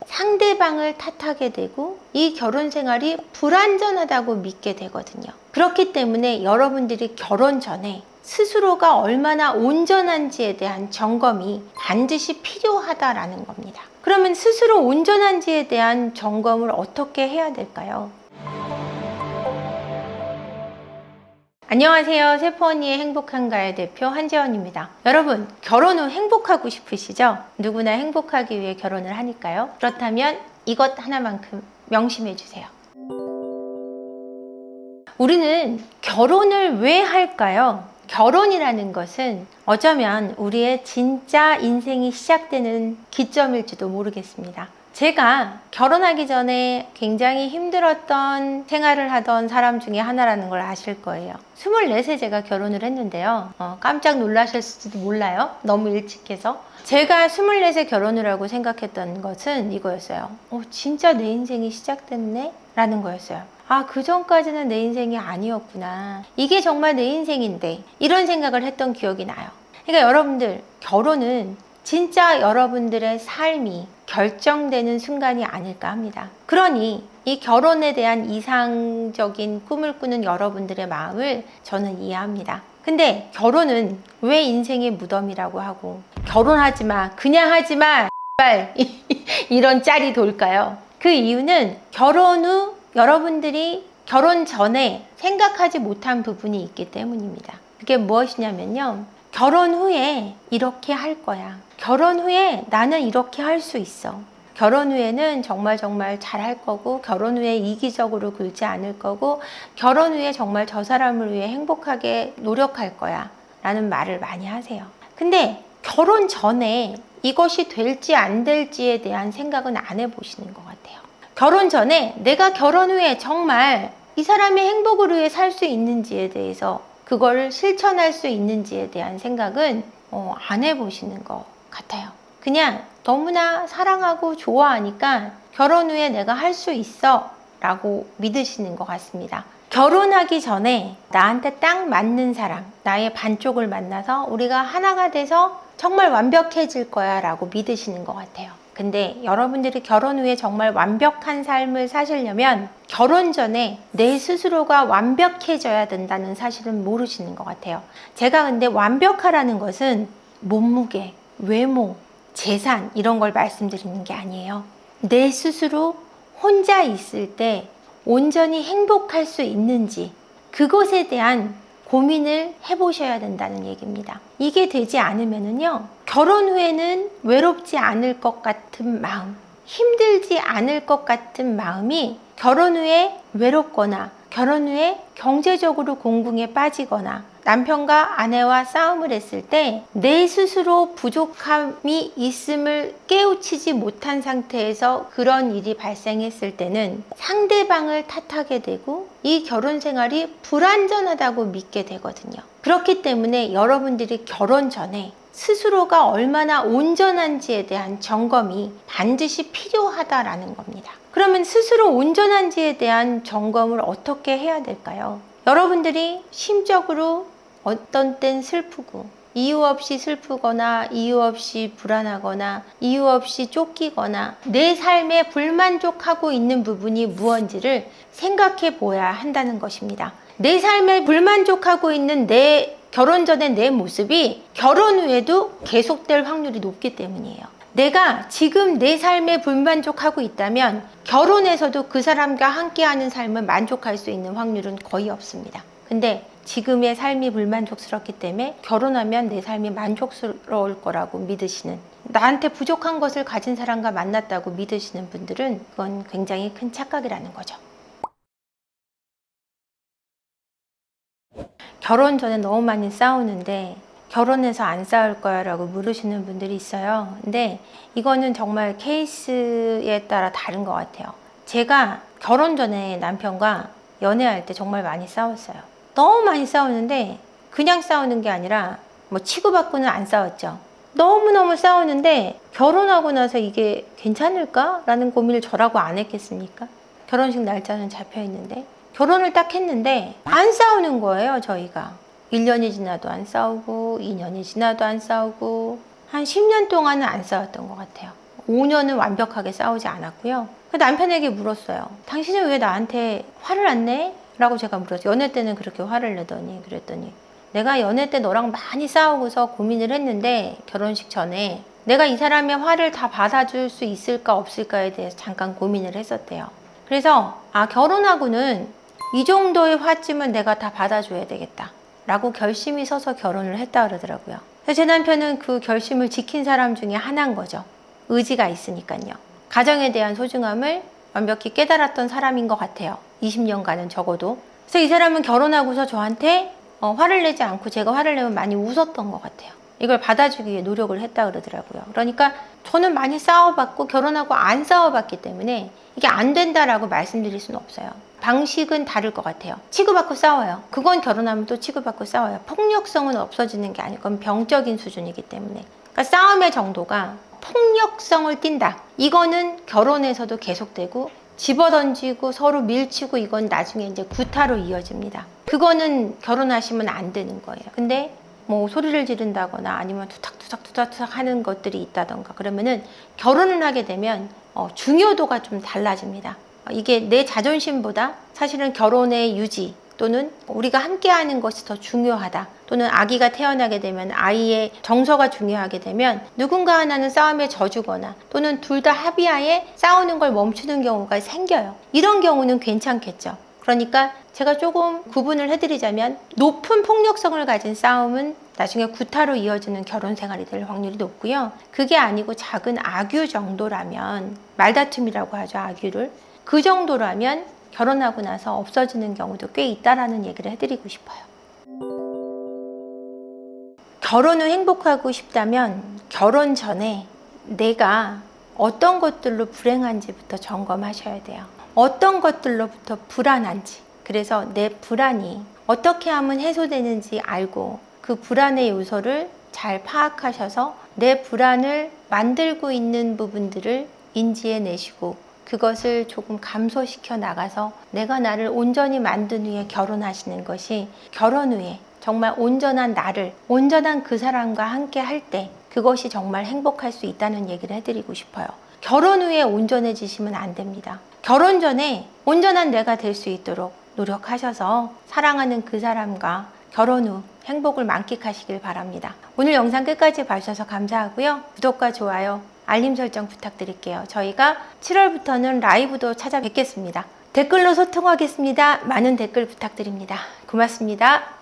상대방을 탓하게 되고 이 결혼 생활이 불완전하다고 믿게 되거든요. 그렇기 때문에 여러분들이 결혼 전에 스스로가 얼마나 온전한지에 대한 점검이 반드시 필요하다라는 겁니다. 그러면 스스로 온전한지에 대한 점검을 어떻게 해야 될까요? 안녕하세요. 세포언니의 행복한가요 대표 한재원입니다. 여러분, 결혼 후 행복하고 싶으시죠? 누구나 행복하기 위해 결혼을 하니까요. 그렇다면 이것 하나만큼 명심해 주세요. 우리는 결혼을 왜 할까요? 결혼이라는 것은 어쩌면 우리의 진짜 인생이 시작되는 기점일지도 모르겠습니다. 제가 결혼하기 전에 굉장히 힘들었던 생활을 하던 사람 중에 하나라는 걸 아실 거예요. 24세 제가 결혼을 했는데요. 깜짝 놀라실지도 몰라요. 너무 일찍 해서. 제가 24세 결혼을 하고 생각했던 것은 이거였어요. 진짜 내 인생이 시작됐네? 라는 거였어요. 그 전까지는 내 인생이 아니었구나. 이게 정말 내 인생인데. 이런 생각을 했던 기억이 나요. 그러니까 여러분들, 결혼은 진짜 여러분들의 삶이 결정되는 순간이 아닐까 합니다. 그러니 이 결혼에 대한 이상적인 꿈을 꾸는 여러분들의 마음을 저는 이해합니다. 근데 결혼은 왜 인생의 무덤이라고 하고 결혼하지 마, 그냥 하지 마, 이런 짤이 돌까요? 그 이유는 결혼 후 여러분들이 결혼 전에 생각하지 못한 부분이 있기 때문입니다. 그게 무엇이냐면요. 결혼 후에 이렇게 할 거야. 결혼 후에 나는 이렇게 할 수 있어. 결혼 후에는 정말 잘할 거고, 결혼 후에 이기적으로 굴지 않을 거고, 결혼 후에 정말 저 사람을 위해 행복하게 노력할 거야 라는 말을 많이 하세요. 근데 결혼 전에 이것이 될지 안 될지에 대한 생각은 안 해보시는 것 같아요. 결혼 전에 내가 결혼 후에 정말 이 사람의 행복을 위해 살 수 있는지에 대해서, 그걸 실천할 수 있는지에 대한 생각은 안 해보시는 것 같아요. 그냥 너무나 사랑하고 좋아하니까 결혼 후에 내가 할 수 있어 라고 믿으시는 것 같습니다. 결혼하기 전에 나한테 딱 맞는 사람, 나의 반쪽을 만나서 우리가 하나가 돼서 정말 완벽해질 거야 라고 믿으시는 것 같아요. 근데 여러분들이 결혼 후에 정말 완벽한 삶을 사시려면 결혼 전에 내 스스로가 완벽해져야 된다는 사실은 모르시는 것 같아요. 제가 근데 완벽하라는 것은 몸무게, 외모, 재산 이런 걸 말씀드리는 게 아니에요. 내 스스로 혼자 있을 때 온전히 행복할 수 있는지 그것에 대한 고민을 해보셔야 된다는 얘기입니다. 이게 되지 않으면요, 결혼 후에는 외롭지 않을 것 같은 마음, 힘들지 않을 것 같은 마음이 결혼 후에 외롭거나 결혼 후에 경제적으로 공궁에 빠지거나 남편과 아내와 싸움을 했을 때 내 스스로 부족함이 있음을 깨우치지 못한 상태에서 그런 일이 발생했을 때는 상대방을 탓하게 되고 이 결혼 생활이 불완전하다고 믿게 되거든요. 그렇기 때문에 여러분들이 결혼 전에 스스로가 얼마나 온전한지에 대한 점검이 반드시 필요하다라는 겁니다. 그러면 스스로 온전한지에 대한 점검을 어떻게 해야 될까요? 여러분들이 심적으로 어떤 땐 슬프고 이유 없이 슬프거나 이유 없이 불안하거나 이유 없이 쫓기거나 내 삶에 불만족하고 있는 부분이 무엇인지를 생각해 보아야 한다는 것입니다. 내 삶에 불만족하고 있는 내 결혼 전의 내 모습이 결혼 후에도 계속될 확률이 높기 때문이에요. 내가 지금 내 삶에 불만족하고 있다면 결혼해서도 그 사람과 함께하는 삶을 만족할 수 있는 확률은 거의 없습니다. 근데 지금의 삶이 불만족스럽기 때문에 결혼하면 내 삶이 만족스러울 거라고 믿으시는, 나한테 부족한 것을 가진 사람과 만났다고 믿으시는 분들은 그건 굉장히 큰 착각이라는 거죠. 결혼 전에 너무 많이 싸우는데 결혼해서 안 싸울 거야 라고 물으시는 분들이 있어요. 근데 이거는 정말 케이스에 따라 다른 것 같아요. 제가 결혼 전에 남편과 연애할 때 정말 많이 싸웠어요. 너무 많이 싸우는데 그냥 싸우는 게 아니라 치고받고는 안 싸웠죠. 너무너무 싸우는데 결혼하고 나서 이게 괜찮을까? 라는 고민을 저라고 안 했겠습니까? 결혼식 날짜는 잡혀 있는데 결혼을 딱 했는데 안 싸우는 거예요. 저희가 1년이 지나도 안 싸우고 2년이 지나도 안 싸우고 한 10년 동안은 안 싸웠던 것 같아요. 5년은 완벽하게 싸우지 않았고요. 남편에게 물었어요. 당신은 왜 나한테 화를 안 내? 라고 제가 물었어요. 연애 때는 그렇게 화를 내더니 그랬더니 내가 연애 때 너랑 많이 싸우고서 고민을 했는데 결혼식 전에 내가 이 사람의 화를 다 받아줄 수 있을까 없을까에 대해서 잠깐 고민을 했었대요. 그래서 결혼하고는 이 정도의 화쯤은 내가 다 받아줘야 되겠다 라고 결심이 서서 결혼을 했다 그러더라고요. 그래서 제 남편은 그 결심을 지킨 사람 중에 하나인 거죠. 의지가 있으니까요. 가정에 대한 소중함을 완벽히 깨달았던 사람인 것 같아요. 20년간은 적어도. 그래서 이 사람은 결혼하고서 저한테 화를 내지 않고 제가 화를 내면 많이 웃었던 것 같아요. 이걸 받아주기 위해 노력을 했다 그러더라고요. 그러니까 저는 많이 싸워봤고 결혼하고 안 싸워봤기 때문에 이게 안 된다라고 말씀드릴 수는 없어요. 방식은 다를 것 같아요. 치고받고 싸워요. 그건 결혼하면 또 치고받고 싸워요. 폭력성은 없어지는 게 아니고 그건 병적인 수준이기 때문에. 그러니까 싸움의 정도가 폭력성을 띈다. 이거는 결혼에서도 계속되고 집어던지고 서로 밀치고 이건 나중에 이제 구타로 이어집니다. 그거는 결혼하시면 안 되는 거예요. 근데 뭐 소리를 지른다거나 아니면 투닥투닥 하는 것들이 있다던가 그러면은 결혼을 하게 되면 중요도가 좀 달라집니다. 이게 내 자존심보다 사실은 결혼의 유지 또는 우리가 함께하는 것이 더 중요하다. 또는 아기가 태어나게 되면 아이의 정서가 중요하게 되면 누군가 하나는 싸움에 져주거나 또는 둘 다 합의하에 싸우는 걸 멈추는 경우가 생겨요. 이런 경우는 괜찮겠죠. 그러니까 제가 조금 구분을 해드리자면 높은 폭력성을 가진 싸움은 나중에 구타로 이어지는 결혼 생활이 될 확률이 높고요. 그게 아니고 작은 악유 정도라면 말다툼이라고 하죠. 악유를. 그 정도라면 결혼하고 나서 없어지는 경우도 꽤 있다라는 얘기를 해드리고 싶어요. 결혼 후 행복하고 싶다면 결혼 전에 내가 어떤 것들로 불행한지부터 점검하셔야 돼요. 어떤 것들로부터 불안한지. 그래서 내 불안이 어떻게 하면 해소되는지 알고 그 불안의 요소를 잘 파악하셔서 내 불안을 만들고 있는 부분들을 인지해내시고 그것을 조금 감소시켜 나가서 내가 나를 온전히 만든 후에 결혼하시는 것이 결혼 후에 정말 온전한 나를, 온전한 그 사람과 함께 할 때 그것이 정말 행복할 수 있다는 얘기를 해드리고 싶어요. 결혼 후에 온전해지시면 안 됩니다. 결혼 전에 온전한 내가 될 수 있도록 노력하셔서 사랑하는 그 사람과 결혼 후 행복을 만끽하시길 바랍니다. 오늘 영상 끝까지 봐주셔서 감사하고요. 구독과 좋아요, 알림 설정 부탁드릴게요. 저희가 7월부터는 라이브도 찾아뵙겠습니다. 댓글로 소통하겠습니다. 많은 댓글 부탁드립니다. 고맙습니다.